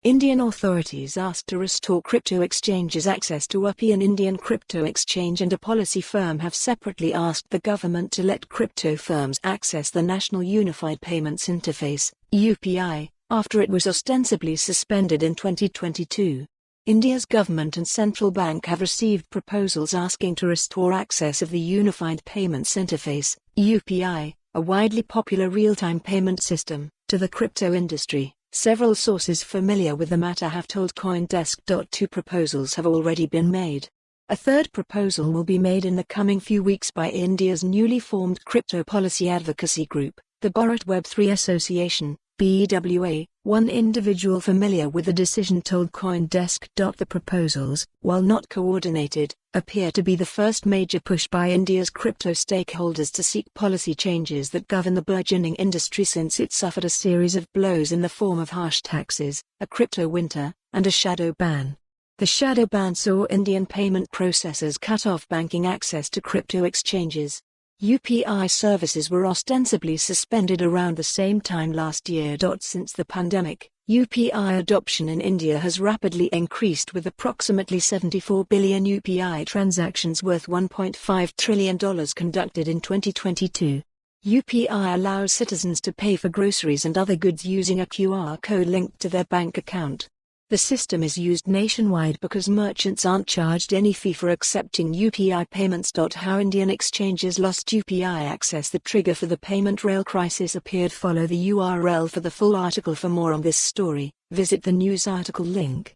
Indian authorities asked to restore crypto exchanges access to UPI. An Indian crypto exchange and a policy firm have separately asked the government to let crypto firms access the National Unified Payments Interface (UPI), after it was ostensibly suspended in 2022. India's government and central bank have received proposals asking to restore access of the Unified Payments Interface (UPI), a widely popular real-time payment system, to the crypto industry. Several sources familiar with the matter have told CoinDesk. Two proposals have already been made. A third proposal will be made in the coming few weeks by India's newly formed crypto policy advocacy group, the Bharat Web3 Association, BWA. One individual familiar with the decision told CoinDesk. The proposals, while not coordinated, appear to be the first major push by India's crypto stakeholders to seek policy changes that govern the burgeoning industry since it suffered a series of blows in the form of harsh taxes, a crypto winter, and a shadow ban. The shadow ban saw Indian payment processors cut off banking access to crypto exchanges. UPI services were ostensibly suspended around the same time last year. Since the pandemic, UPI adoption in India has rapidly increased, with approximately 74 billion UPI transactions worth $1.5 trillion conducted in 2022. UPI allows citizens to pay for groceries and other goods using a QR code linked to their bank account. The system is used nationwide because merchants aren't charged any fee for accepting UPI payments. How Indian exchanges lost UPI access. The trigger for the payment rail crisis appeared. Follow the URL for the full article. For more on this story, visit the news article link.